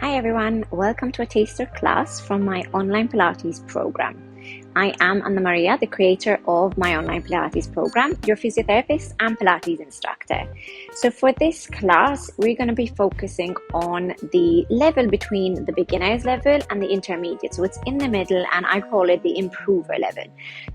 Hi everyone, welcome to a taster class from my online Pilates program. I am Anna Maria, the creator of my online Pilates program, your physiotherapist and Pilates instructor. So for this class, we're going to be focusing on the level between the beginner's level and the intermediate. So it's in the middle and I call it the improver level.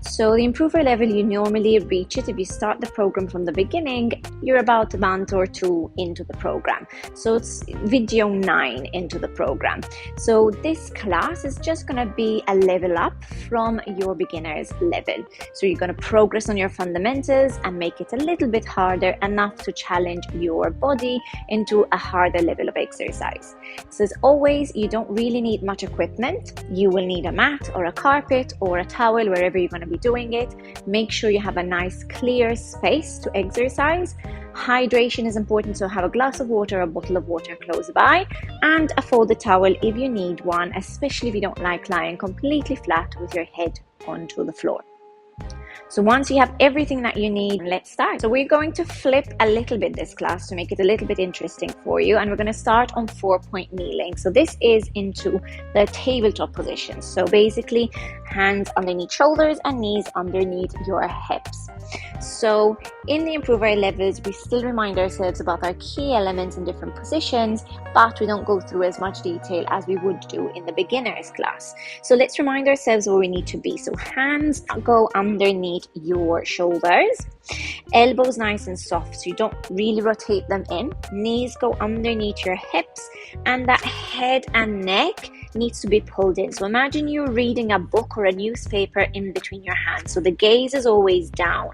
So the improver level, you normally reach it if you start the program from the beginning, you're about a month or two into the program. So it's video 9 into the program. So this class is just going to be a level up from your beginner's level. So you're going to progress on your fundamentals and make it a little bit harder, enough to challenge your body into a harder level of exercise. So as always, you don't really need much equipment. You will need a mat or a carpet or a towel wherever you're going to be doing it. Make sure you have a nice clear space to exercise. Hydration is important, so have a glass of water or a bottle of water close by, and a folded towel if you need one, especially if you don't like lying completely flat with your head onto the floor. So once you have everything that you need, let's start. So we're going to flip a little bit this class to make it a little bit interesting for you, and we're going to start on 4-point kneeling. So this is into the tabletop position. So basically hands underneath shoulders and knees underneath your hips. So in the improver levels, we still remind ourselves about our key elements in different positions, but we don't go through as much detail as we would do in the beginner's class. So let's remind ourselves where we need to be. So hands go underneath your shoulders, elbows nice and soft, so you don't really rotate them in. Knees go underneath your hips, and that head and neck needs to be pulled in. So imagine you're reading a book or a newspaper in between your hands. So the gaze is always down.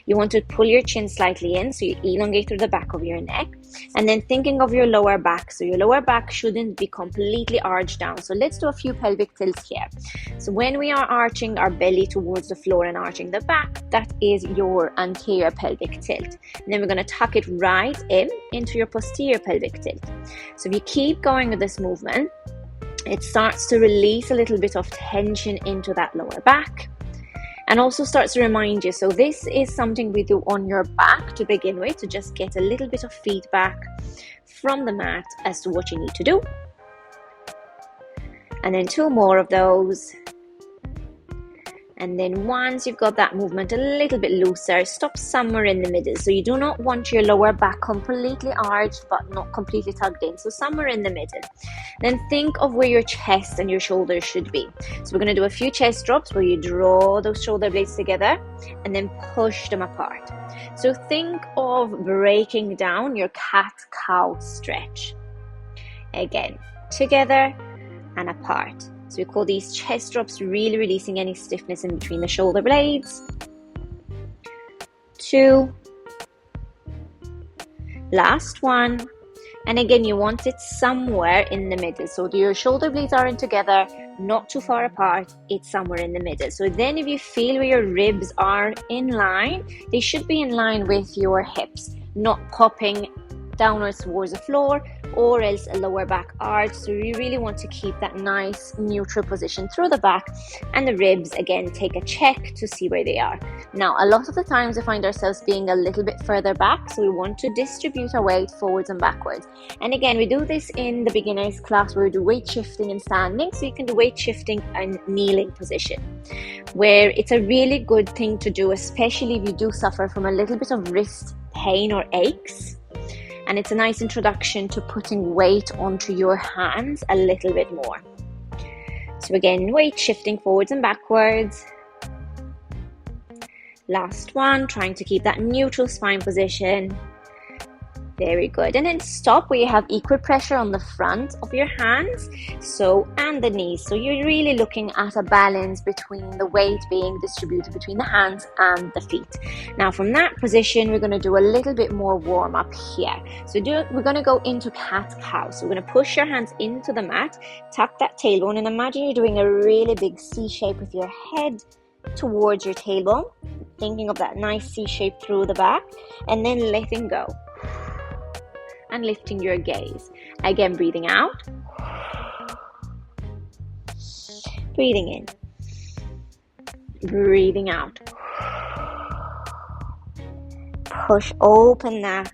You want to pull your chin slightly in, so you elongate through the back of your neck, and then thinking of your lower back. So your lower back shouldn't be completely arched down. So let's do a few pelvic tilts here. So when we are arching our belly towards the floor and arching the back, that is your anterior pelvic tilt. And then we're going to tuck it right into your posterior pelvic tilt. So if you keep going with this movement, it starts to release a little bit of tension into that lower back, and also starts to remind you. So this is something we do on your back to begin with, to just get a little bit of feedback from the mat as to what you need to do. And then 2 more of those. And then once you've got that movement a little bit looser, stop somewhere in the middle. So you do not want your lower back completely arched but not completely tugged in. So somewhere in the middle. Then think of where your chest and your shoulders should be. So we're going to do a few chest drops where you draw those shoulder blades together and then push them apart. So think of breaking down your cat-cow stretch. Again, together and apart. So we call these chest drops, really releasing any stiffness in between the shoulder blades. 2. Last one. And again, you want it somewhere in the middle. So your shoulder blades aren't together, not too far apart. It's somewhere in the middle. So then if you feel where your ribs are in line, they should be in line with your hips, not popping downwards towards the floor or else a lower back arch. So you really want to keep that nice neutral position through the back, and the ribs, again, take a check to see where they are. Now, a lot of the times we find ourselves being a little bit further back, so we want to distribute our weight forwards and backwards. And again, we do this in the beginner's class where we do weight shifting and standing, so you can do weight shifting and kneeling position, where it's a really good thing to do, especially if you do suffer from a little bit of wrist pain or aches. And it's a nice introduction to putting weight onto your hands a little bit more. So again, weight shifting forwards and backwards. Last one, trying to keep that neutral spine position. Very good. And then stop where you have equal pressure on the front of your hands, and the knees. So you're really looking at a balance between the weight being distributed between the hands and the feet. Now from that position, we're going to do a little bit more warm up here. So we're going to go into cat-cow. So we're going to push your hands into the mat, tuck that tailbone, and imagine you're doing a really big C shape with your head towards your tailbone, thinking of that nice C shape through the back, and then letting go. And lifting your gaze. Again, breathing out. Breathing in. Breathing out. Push open that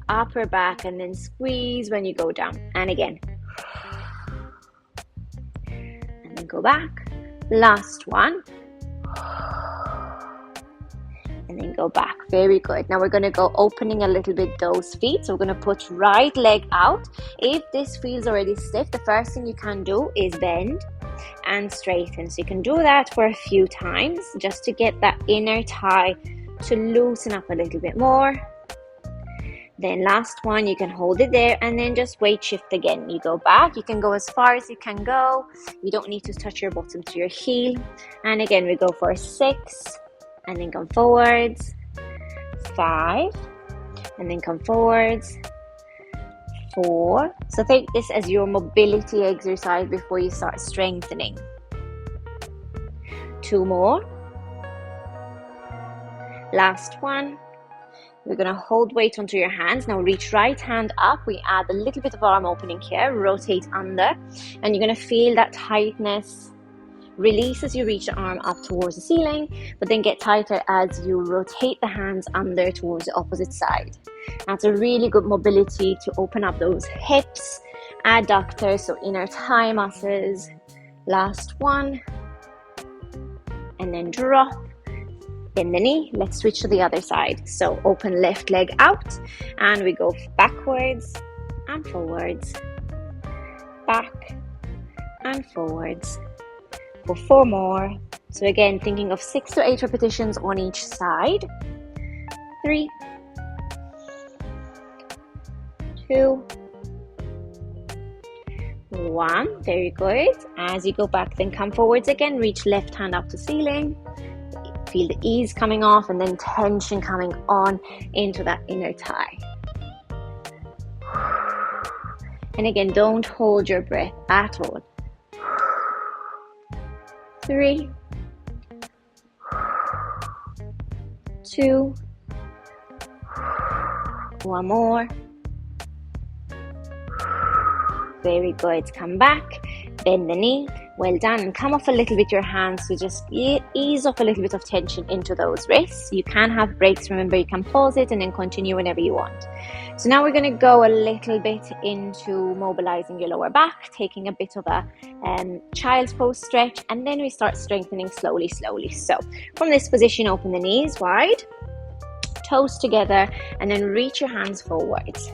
upper back and then squeeze when you go down. And again. go back. Last one. And then go back. Very good. Now we're going to go opening a little bit those feet. So we're going to put right leg out. If this feels already stiff, the first thing you can do is bend and straighten. So you can do that for a few times just to get that inner thigh to loosen up a little bit more. Then last one, you can hold it there and then just weight shift again. You go back, you can go as far as you can go. You don't need to touch your bottom to your heel. And again, we go for 6 and then come forwards, 5 and then come forwards, 4. So take this as your mobility exercise before you start strengthening. 2 more. Last one. We're going to hold weight onto your hands. Now reach right hand up. We add a little bit of arm opening here. Rotate under. And you're going to feel that tightness release as you reach the arm up towards the ceiling. But then get tighter as you rotate the hands under towards the opposite side. That's a really good mobility to open up those hips, adductors, so inner thigh muscles. Last one. And then drop. In the knee. Let's switch to the other side. So open left leg out and we go backwards and forwards, back and forwards for 4 more. So again, thinking of 6 to 8 repetitions on each side. 3, 2, 1. Very good. As you go back, then come forwards again. Reach left hand up to ceiling. Feel the ease coming off and then tension coming on into that inner thigh. And again, don't hold your breath at all. 3, 2, 1 more. Very good. Come back, bend the knee. Well done, and come off a little bit your hands to just ease off a little bit of tension into those wrists. You can have breaks, remember you can pause it and then continue whenever you want. So now we're going to go a little bit into mobilizing your lower back, taking a bit of a child's pose stretch, and then we start strengthening slowly. So from this position, open the knees wide, toes together, and then reach your hands forwards.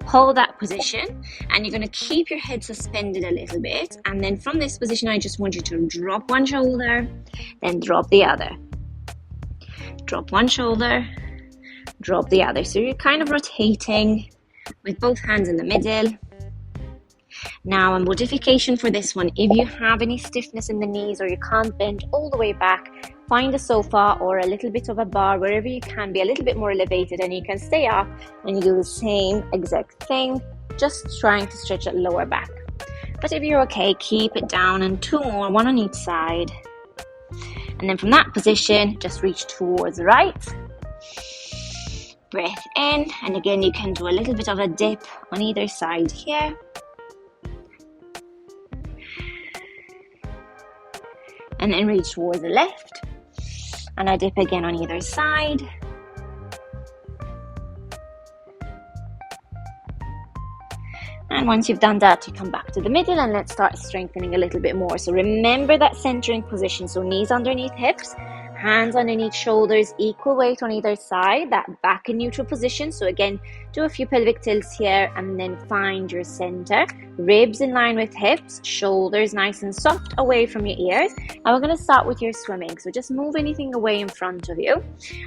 Hold that position and you're going to keep your head suspended a little bit, and then from this position I just want you to drop one shoulder, then drop the other, drop one shoulder, drop the other. So you're kind of rotating with both hands in the middle. Now, a modification for this one, if you have any stiffness in the knees or you can't bend all the way back, find a sofa or a little bit of a bar, wherever you can be a little bit more elevated, and you can stay up and you do the same exact thing, just trying to stretch that lower back. But if you're okay, keep it down, and 2 more, 1 on each side. And then from that position, just reach towards the right. Breath in, and again you can do a little bit of a dip on either side here. And then reach towards the left. And a dip again on either side. And once you've done that, you come back to the middle and let's start strengthening a little bit more. So remember that centering position. So knees underneath hips, hands underneath shoulders, equal weight on either side, that back in neutral position. So again, do a few pelvic tilts here and then find your center. Ribs in line with hips, shoulders nice and soft away from your ears. And we're going to start with your swimming. So just move anything away in front of you.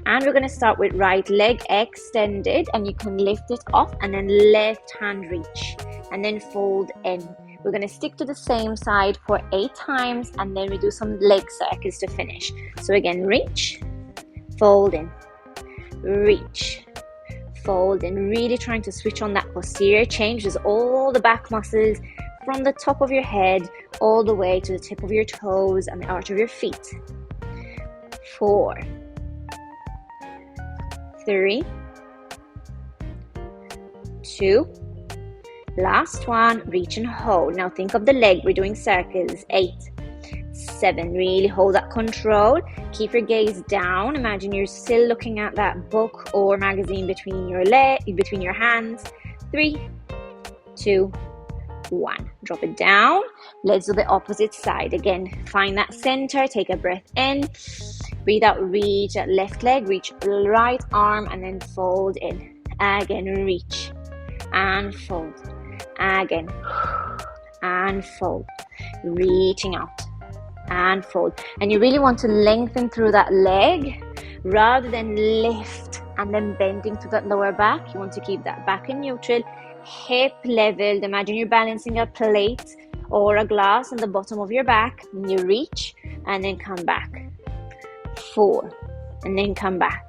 And we're going to start with right leg extended, and you can lift it off and then left hand reach and then fold in. We're going to stick to the same side for 8 times, and then we do some leg circles to finish. So again, reach, fold in, reach, fold in. Really trying to switch on that posterior change. There's all the back muscles from the top of your head all the way to the tip of your toes and the arch of your feet. 4, 3, 2, last one, reach and hold. Now think of the leg, we're doing circles. 8, 7, really hold that control. Keep your gaze down. Imagine you're still looking at that book or magazine between your hands. 3, 2, 1. Drop it down. Let's do the opposite side. Again, find that center. Take a breath in. Breathe out. Reach that left leg. Reach right arm and then fold in. Again, reach and fold. Again and fold. Reaching out and fold. And you really want to lengthen through that leg rather than lift and then bending to that lower back. You want to keep that back in neutral, hip leveled. Imagine you're balancing a plate or a glass on the bottom of your back, and you reach and then come back. 4, and then come back.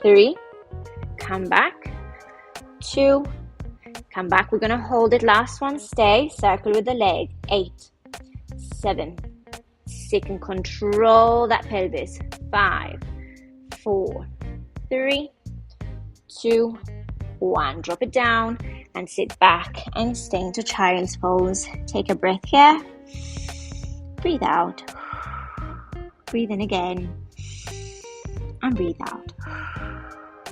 3, come back. 2, come back. We're going to hold it. Last one, stay. Circle with the leg. 8, 7, 6, and control that pelvis. 5, 4, 3, 2, 1. Drop it down and sit back and stay into child's pose. Take a breath here. Breathe out. Breathe in again. And breathe out.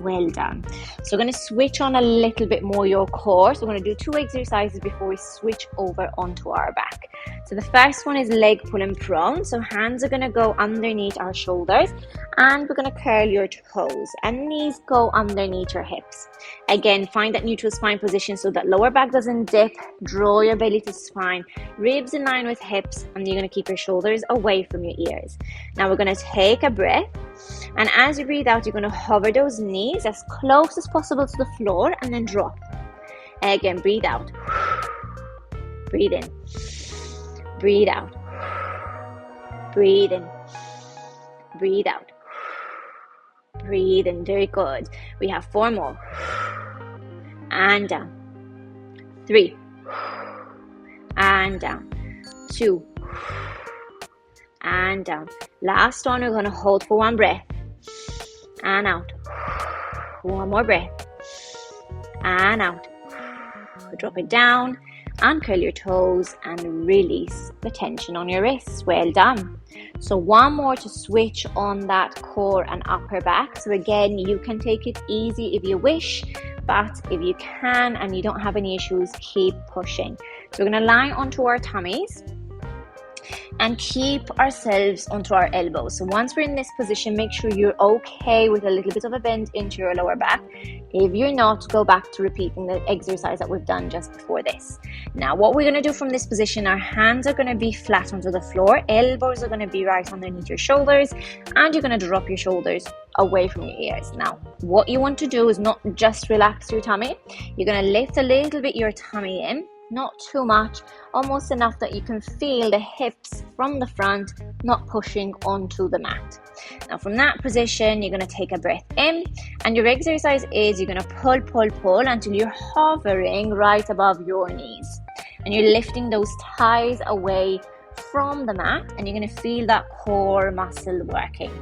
Well done. So we're going to switch on a little bit more your core. So we're going to do 2 exercises before we switch over onto our back. So the first one is leg pull and prone. So hands are going to go underneath our shoulders and we're going to curl your toes and knees go underneath your hips. Again, find that neutral spine position so that lower back doesn't dip. Draw your belly to spine, ribs in line with hips, and you're going to keep your shoulders away from your ears. Now we're going to take a breath. And as you breathe out, you're going to hover those knees as close as possible to the floor and then drop. Again, breathe out. Breathe in. Breathe out. Breathe in. Breathe out. Breathe in. Very good. We have 4 more. And down. 3. And down. 2. And down. Last one, we're going to hold for 1 breath. And out. 1 more breath. And out. Drop it down and curl your toes and release the tension on your wrists. Well done. So 1 more to switch on that core and upper back. So again, you can take it easy if you wish, but if you can and you don't have any issues, keep pushing. So we're going to lie onto our tummies and keep ourselves onto our elbows. So once we're in this position, make sure you're okay with a little bit of a bend into your lower back. If you're not, go back to repeating the exercise that we've done just before this. Now what we're going to do from this position, our hands are going to be flat onto the floor, elbows are going to be right underneath your shoulders, and you're going to drop your shoulders away from your ears. Now what you want to do is not just relax your tummy, you're going to lift a little bit your tummy in. Not too much, almost enough that you can feel the hips from the front not pushing onto the mat. Now from that position, you're going to take a breath in, and your exercise is you're going to pull until you're hovering right above your knees. And you're lifting those thighs away from the mat, and you're going to feel that core muscle working.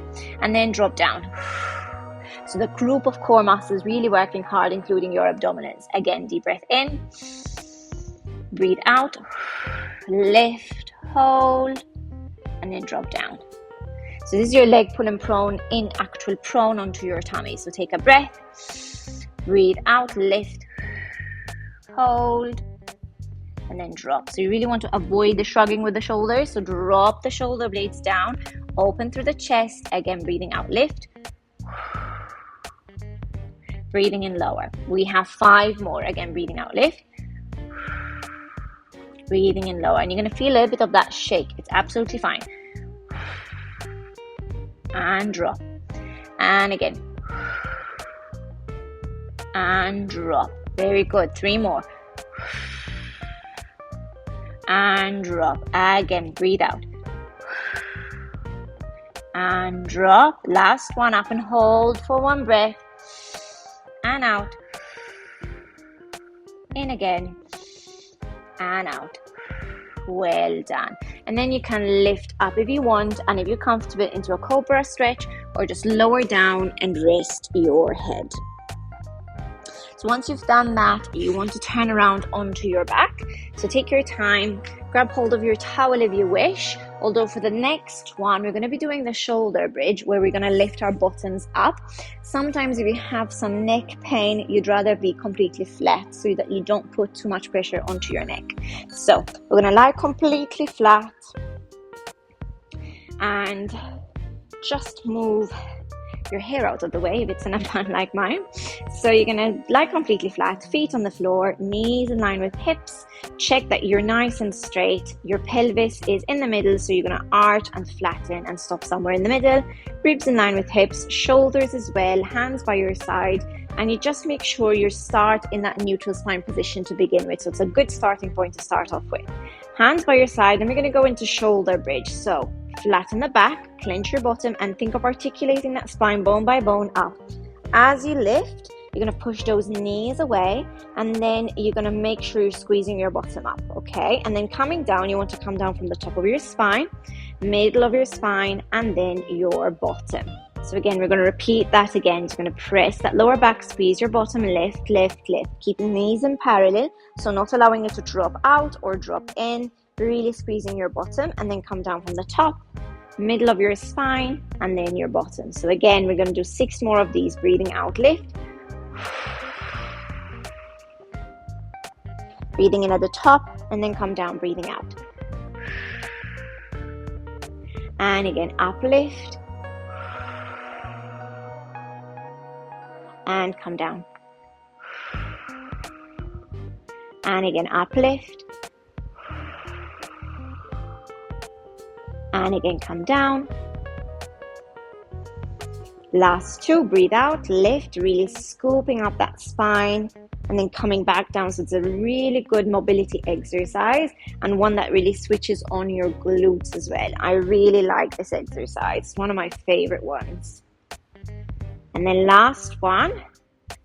And then drop down. So the group of core muscles really working hard, including your abdominals. Again, deep breath in. Breathe out, lift, hold, and then drop down. So this is your leg pull and prone in actual prone onto your tummy. So take a breath, breathe out, lift, hold, and then drop. So you really want to avoid the shrugging with the shoulders. So drop the shoulder blades down, open through the chest. Again, breathing out, lift, breathing in lower. We have 5 more. Again, breathing out, lift, breathing in lower, and you're going to feel a little bit of that shake. It's absolutely fine. And drop. And again. And drop. Very good. 3 more. And drop. Again, breathe out. And drop. Last one, up and hold for 1 breath. And out. In again. And out. Well done. And then you can lift up if you want, and if you're comfortable, into a cobra stretch, or just lower down and rest your head. So once you've done that, you want to turn around onto your back. So take your time, grab hold of your towel if you wish, Although for the next one, we're going to be doing the shoulder bridge where we're going to lift our bottoms up. Sometimes if you have some neck pain, you'd rather be completely flat so that you don't put too much pressure onto your neck. So we're going to lie completely flat and just move your hair out of the way if it's in a bun like mine. So you're gonna lie completely flat, feet on the floor, knees in line with hips. Check that you're nice and straight. Your pelvis is in the middle, so you're gonna arch and flatten and stop somewhere in the middle. Ribs in line with hips, shoulders as well, hands by your side, and you just make sure you start in that neutral spine position to begin with. So it's a good starting point to start off with. Hands by your side, and we're gonna go into shoulder bridge. So flatten the back, clench your bottom, and think of articulating that spine bone by bone up. As you lift, you're going to push those knees away, and then you're going to make sure you're squeezing your bottom up, okay? And then coming down, you want to come down from the top of your spine, middle of your spine, and then your bottom. So again, we're going to repeat that again. You're going to press that lower back, squeeze your bottom, lift, lift, lift. Keeping knees in parallel, so not allowing it to drop out or drop in. Really squeezing your bottom, and then come down from the top, middle of your spine, and then your bottom. So again, we're going to do 6 more of these. Breathing out, lift. Breathing in at the top, and then come down, breathing out. And again, up, lift. And come down. And again, up, lift. And again, come down. Last 2, breathe out, lift, really scooping up that spine, and then coming back down. So it's a really good mobility exercise, and one that really switches on your glutes as well. I really like this exercise. It's one of my favorite ones. And then last one,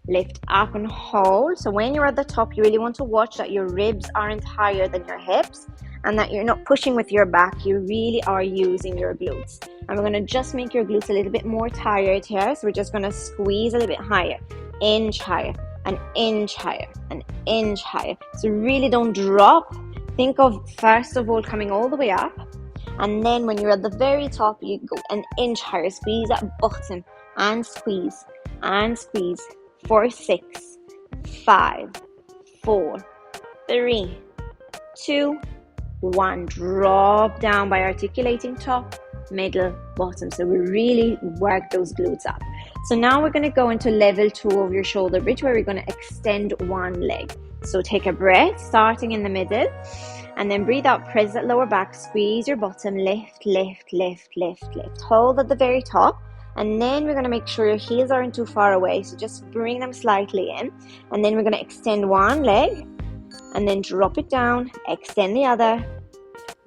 lift up and hold. So when you're at the top, you really want to watch that your ribs aren't higher than your hips, and that you're not pushing with your back. You really are using your glutes. And we're going to just make your glutes a little bit more tired here. So we're just going to squeeze a little bit higher, inch higher, an inch higher, an inch higher. So really don't drop. Think of, first of all, coming all the way up. And then when you're at the very top, you go an inch higher. Squeeze that bottom and squeeze and squeeze. 4, 6, 5, 4, 3, 2, 1. Drop down by articulating top, middle, bottom. So we really work those glutes up. So now we're going to go into level 2 of your shoulder bridge, where we're going to extend one leg. So take a breath, starting in the middle, and then breathe out, press that lower back, squeeze your bottom, lift, lift, lift, lift, lift. Hold at the very top, and then we're going to make sure your heels aren't too far away. So just bring them slightly in, and then we're going to extend one leg, and then drop it down, extend the other,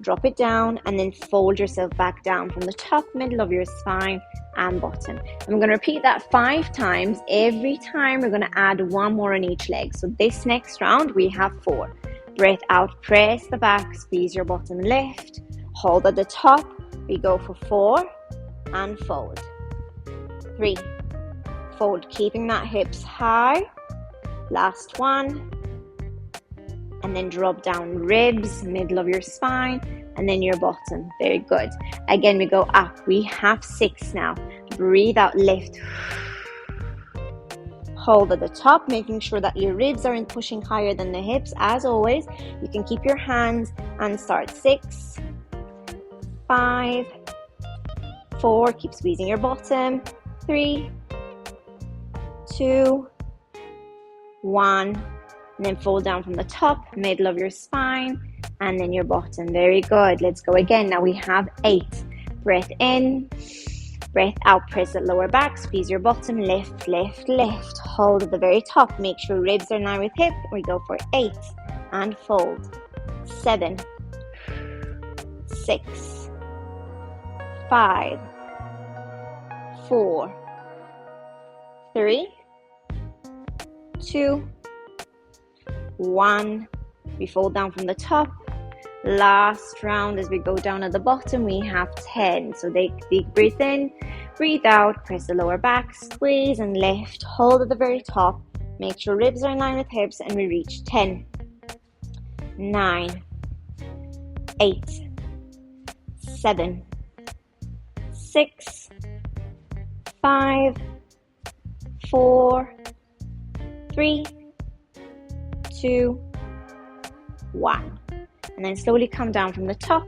drop it down, and then fold yourself back down from the top, middle of your spine, and bottom. And we're going to repeat that 5 times. Every time we're going to add 1 more on each leg. So this next round we have 4. Breath out, press the back, squeeze your bottom, lift, hold at the top. We go for 4 and fold. 3, fold, keeping that hips high. Last 1. And then drop down, ribs, middle of your spine, and then your bottom. Very good. Again, we go up. We have 6 now. Breathe out, lift. Hold at the top, making sure that your ribs aren't pushing higher than the hips. As always, you can keep your hands and start. 6, 5, 4. Keep squeezing your bottom. 3, 2, 1. And then fold down from the top, middle of your spine, and then your bottom. Very good. Let's go again. Now we have 8. Breath in, breath out, press the lower back, squeeze your bottom, lift, lift, lift. Hold at the very top. Make sure ribs are in line with hip. We go for 8 and fold. 7, 6, 5, 4, 3, 2, 1. We fold down from the top. Last round, as we go down at the bottom, we have 10. So take deep breath in, breathe out, press the lower back, squeeze and lift, hold at the very top, make sure ribs are in line with hips, and we reach 10, 9, 8, 7, 6, 5, 4, 3, 2, 1. And then slowly come down from the top,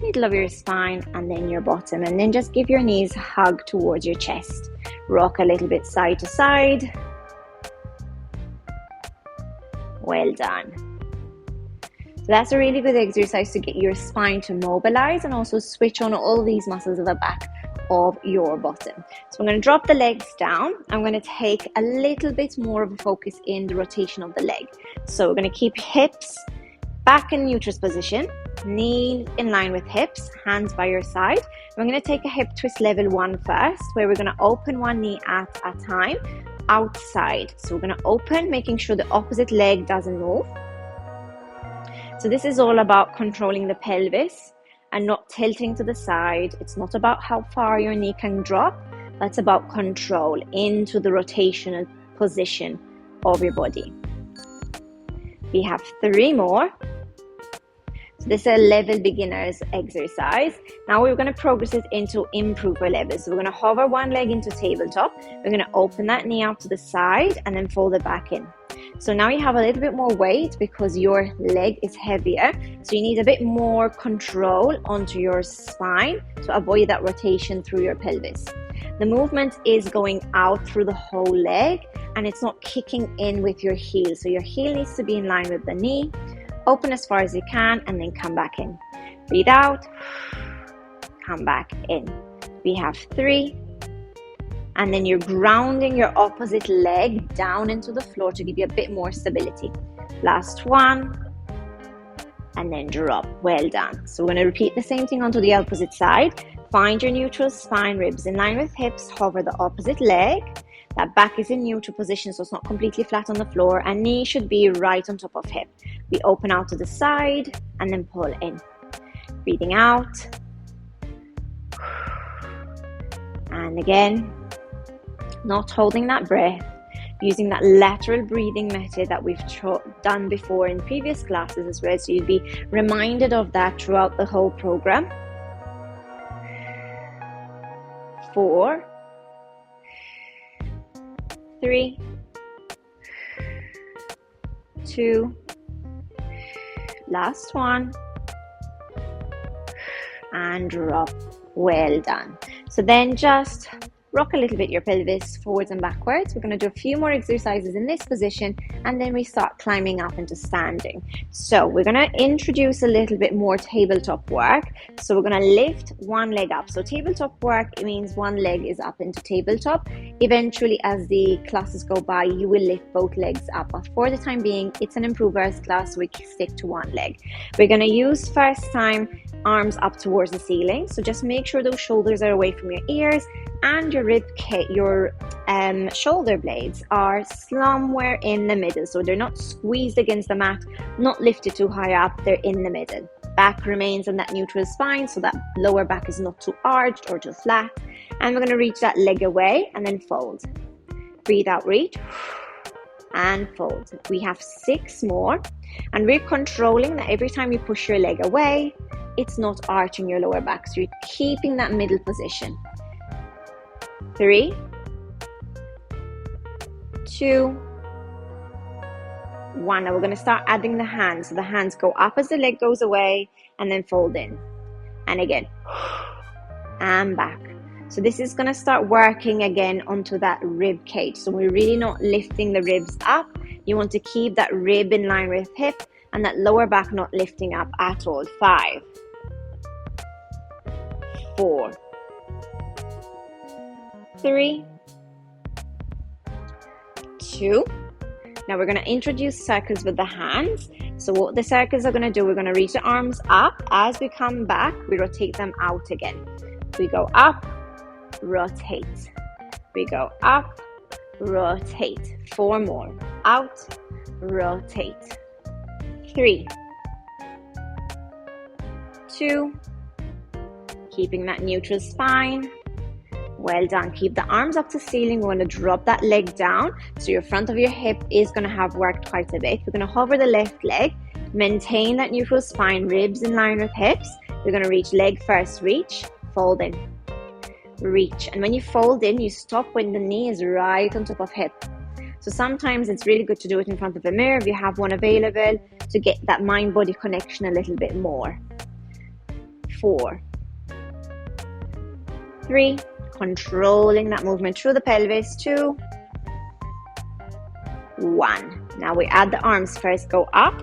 middle of your spine, and then your bottom. And then just give your knees a hug towards your chest. Rock a little bit side to side. Well done. So that's a really good exercise to get your spine to mobilize and also switch on all these muscles of the back of your bottom. So I'm going to drop the legs down. I'm going to take a little bit more of a focus in the rotation of the leg. So we're going to keep hips back in neutral position, knees in line with hips, hands by your side. We're going to take a hip twist level 1 first, where we're going to open one knee at a time outside. So we're going to open, making sure the opposite leg doesn't move. So this is all about controlling the pelvis and not tilting to the side. It's not about how far your knee can drop. That's about control into the rotational position of your body. We have 3 more. So this is a level beginners exercise. Now we're going to progress it into improver levels. So we're going to hover one leg into tabletop. We're going to open that knee out to the side and then fold it back in. So now you have a little bit more weight because your leg is heavier. So you need a bit more control onto your spine to avoid that rotation through your pelvis. The movement is going out through the whole leg and it's not kicking in with your heel. So your heel needs to be in line with the knee. Open as far as you can and then come back in. Breathe out, come back in. We have 3. And then you're grounding your opposite leg down into the floor to give you a bit more stability. Last 1. And then drop. Well done. So we're going to repeat the same thing onto the opposite side. Find your neutral spine, ribs in line with hips. Hover the opposite leg. That back is in neutral position, so it's not completely flat on the floor. And knee should be right on top of hip. We open out to the side and then pull in. Breathing out. And again, not holding that breath. Using that lateral breathing method that we've done before in previous classes as well. So you'll be reminded of that throughout the whole program. 4, 3, 2, last 1, and drop. Well done. So then just rock a little bit your pelvis forwards and backwards. We're going to do a few more exercises in this position and then we start climbing up into standing. So we're going to introduce a little bit more tabletop work. So we're going to lift one leg up. So tabletop work, it means one leg is up into tabletop. Eventually, as the classes go by, you will lift both legs up. But for the time being, it's an improvers class, so we stick to one leg. We're going to use first time arms up towards the ceiling. So just make sure those shoulders are away from your ears and your shoulder blades are somewhere in the middle. So they're not squeezed against the mat, not lifted too high up, they're in the middle. Back remains on that neutral spine, so that lower back is not too arched or too flat. And we're going to reach that leg away and then fold. Breathe out, reach, and fold. We have 6 more. And we're controlling that every time you push your leg away, it's not arching your lower back. So you're keeping that middle position. 3, 2, 1. Now we're going to start adding the hands. So the hands go up as the leg goes away and then fold in. And again. And back. So this is going to start working again onto that rib cage. So we're really not lifting the ribs up. You want to keep that rib in line with hip and that lower back not lifting up at all. 5, 4, 3, 2. Now we're going to introduce circles with the hands. So what the circles are going to do, we're going to reach the arms up. As we come back, we rotate them out again. We go up, rotate. We go up, rotate. 4 more. Out, rotate. 3, 2, keeping that neutral spine. Well done. Keep the arms up to ceiling. We're going to drop that leg down. So your front of your hip is going to have worked quite a bit. We're going to hover the left leg. Maintain that neutral spine, ribs in line with hips. We're going to reach leg first, reach, fold in, reach. And when you fold in, you stop when the knee is right on top of hip. So sometimes it's really good to do it in front of a mirror if you have one available to get that mind-body connection a little bit more. 4, 3, controlling that movement through the pelvis. 2, 1. Now we add the arms first, go up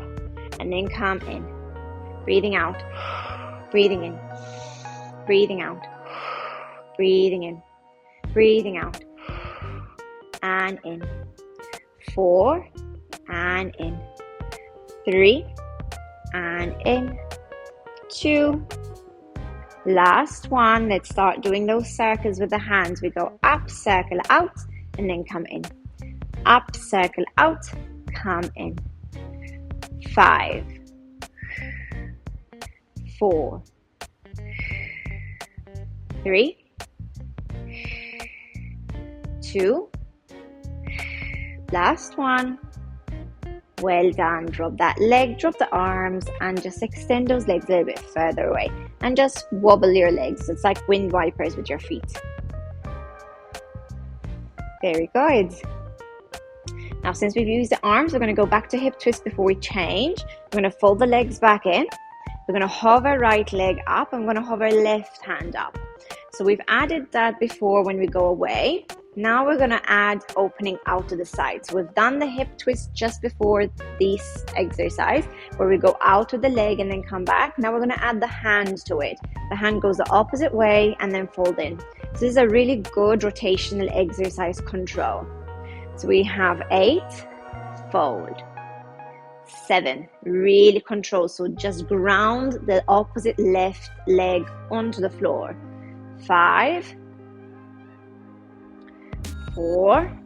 and then come in. Breathing out, breathing in, breathing out, breathing in, breathing out, and in. 4, and in. 3, and in. 2, last one. Let's start doing those circles with the hands. We go up, circle out, and then come in. Up, circle out, come in. 5, 4, 3, 2, last one. Well done. Drop that leg, drop the arms, and just extend those legs a little bit further away. And just wobble your legs. It's like wind wipers with your feet. Very good. Now, since we've used the arms, we're going to go back to hip twist before we change. We're going to fold the legs back in. We're going to hover right leg up. I'm going to hover left hand up. So we've added that before when we go away. Now we're going to add opening out to the side. So we've done the hip twist just before this exercise where we go out to the leg and then come back. Now we're going to add the hand to it. The hand goes the opposite way and then fold in. So this is a really good rotational exercise control. So we have 8, fold. 7, really control. So just ground the opposite left leg onto the floor. 5, 4.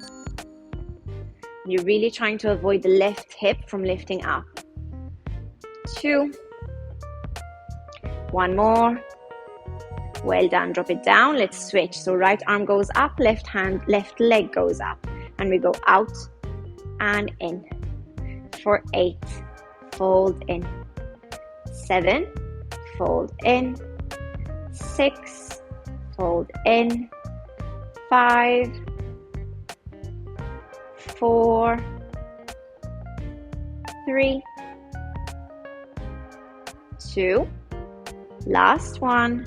You're really trying to avoid the left hip from lifting up. 2. 1 more. Well done. Drop it down. Let's switch. So right arm goes up, left leg goes up. And we go out and in. For 8, fold in. 7, fold in. 6, fold in. 5, 4, 3, 2, last one,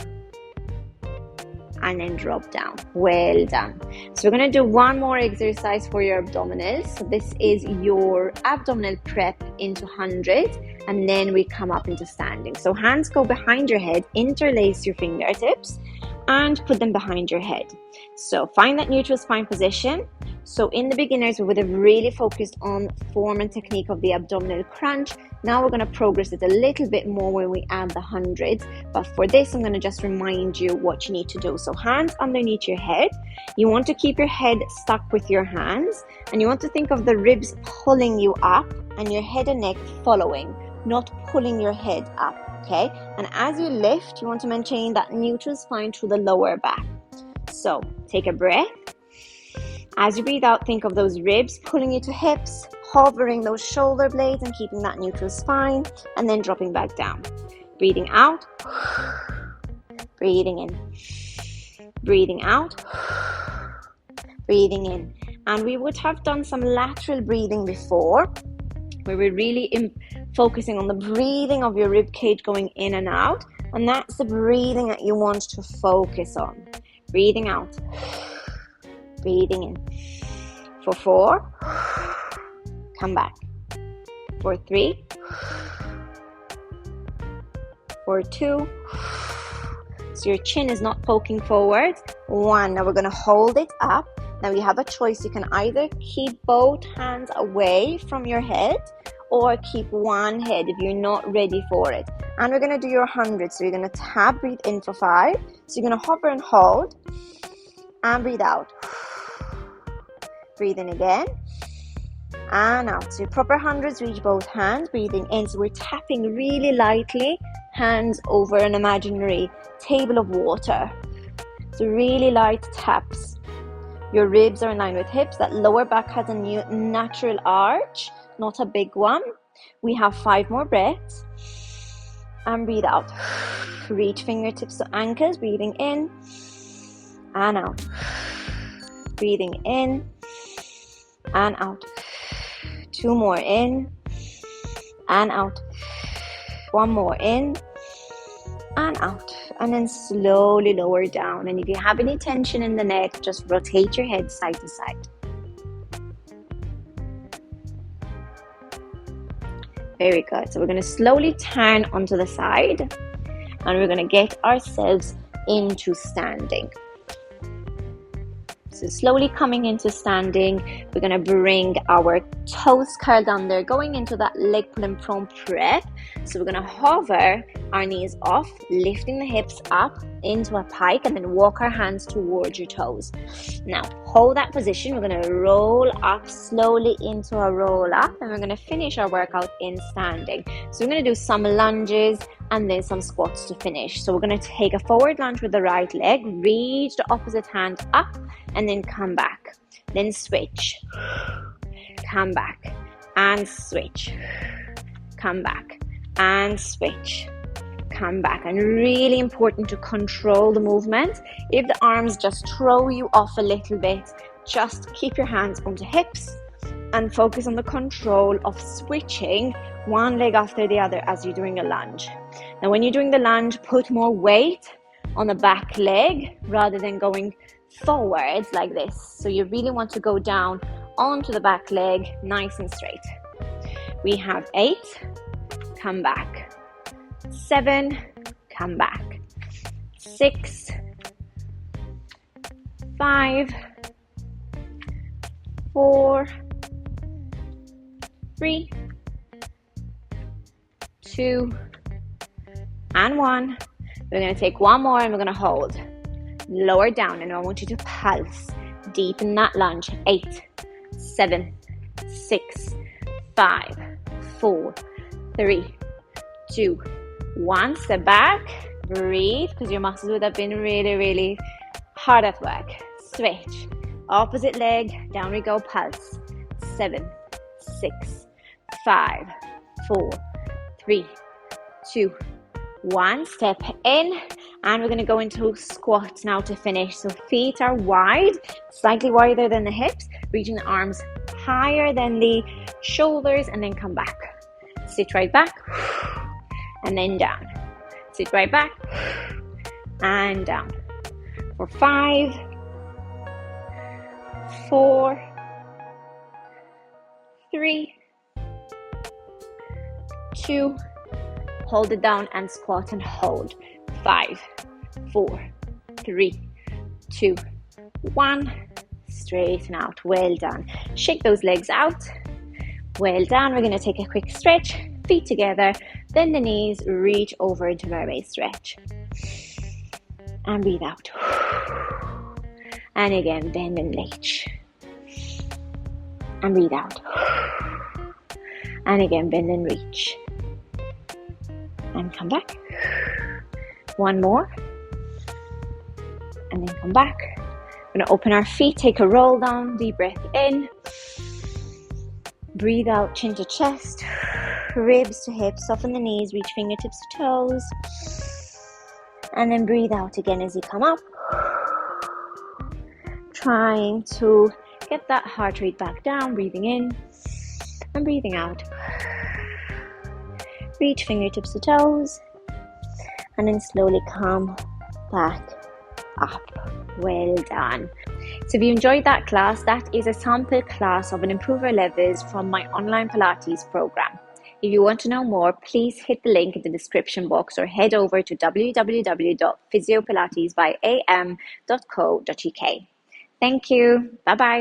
and then drop down. Well done. So we're going to do one more exercise for your abdominals. So this is your abdominal prep into hundreds, and then we come up into standing. So hands go behind your head, interlace your fingertips, and put them behind your head. So find that neutral spine position. So in the beginners, we would have really focused on form and technique of the abdominal crunch. Now we're going to progress it a little bit more when we add the hundreds. But for this, I'm going to just remind you what you need to do. So hands underneath your head. You want to keep your head stuck with your hands. And you want to think of the ribs pulling you up and your head and neck following, not pulling your head up. Okay? And as you lift, you want to maintain that neutral spine through the lower back. So take a breath. As you breathe out, think of those ribs pulling you to hips, hovering those shoulder blades and keeping that neutral spine, and then dropping back down. Breathing out, breathing in, breathing out, breathing in. And we would have done some lateral breathing before, where we're really focusing on the breathing of your rib cage going in and out, and that's the breathing that you want to focus on. Breathing out, breathing in. For 4, come back. For 3, for 2, so your chin is not poking forward. 1, now we're going to hold it up. Now you have a choice. You can either keep both hands away from your head or keep one head if you're not ready for it. And we're going to do your 100. So you're going to tap, breathe in for 5. So you're going to hover and hold and breathe out. Breathe in again and out. So your proper 100s, reach both hands, breathing in. So we're tapping really lightly, hands over an imaginary table of water. So really light taps. Your ribs are in line with hips. That lower back has a new natural arch, not a big one. We have 5 more breaths and breathe out. Reach fingertips to ankles, breathing in and out. Breathing in and out. 2 more in and out. 1 more in and out. And then slowly lower down. And if you have any tension in the neck, just rotate your head side to side. Very good. So we're going to slowly turn onto the side and we're going to get ourselves into standing. So slowly coming into standing, we're going to bring our toes curled under, going into that leg pull and prone prep. So we're going to hover our knees off, lifting the hips up into a pike, and then walk our hands towards your toes. Now hold that position. We're going to roll up slowly into a roll up, and we're going to finish our workout in standing. So we're going to do some lunges and then some squats to finish. So we're going to take a forward lunge with the right leg, reach the opposite hand up, and then come back. Then switch, come back, and switch, come back, and switch, come back. And really important to control the movement. If the arms just throw you off a little bit, just keep your hands onto hips and focus on the control of switching one leg after the other as you're doing a lunge. Now when you're doing the lunge, put more weight on the back leg rather than going forwards like this. So you really want to go down onto the back leg nice and straight. We have 8, come back. 7, come back. 6, 5, 4, 3, 2, and 1. We're going to take 1 more and we're going to hold. Lower down, and I want you to pulse deep in that lunge. 8, 7, 6, 5, 4, 3, 2, 1. Step back, breathe, because your muscles would have been really hard at work. Switch, opposite leg, down we go, pulse. 7, 6, 5, 4, 3, 2, 1. Step in, and we're going to go into squats now to finish. So feet are wide, slightly wider than the hips, reaching the arms higher than the shoulders, and then come back. Sit right back, and then down. Sit right back, and down. For 5, 4, 3, 2, hold it down and squat and hold. 5, 4, 3, 2, 1. Straighten out. Well done. Shake those legs out. Well done. We're going to take a quick stretch. Feet together. Then the knees reach over into mermaid stretch. And breathe out. And again, bend and reach. And breathe out. And again, bend and reach. And come back. 1 more. And then come back. We're going to open our feet, take a roll down, deep breath in. Breathe out, chin to chest, ribs to hips, soften the knees, reach fingertips to toes. And then breathe out again as you come up. Trying to get that heart rate back down, breathing in and breathing out. Reach fingertips to toes. And then slowly come back up. Well done. So if you enjoyed that class, that is a sample class of an Improver Levels from my online Pilates program. If you want to know more, please hit the link in the description box or head over to www.physiopilatesbyam.co.uk. Thank you. Bye-bye.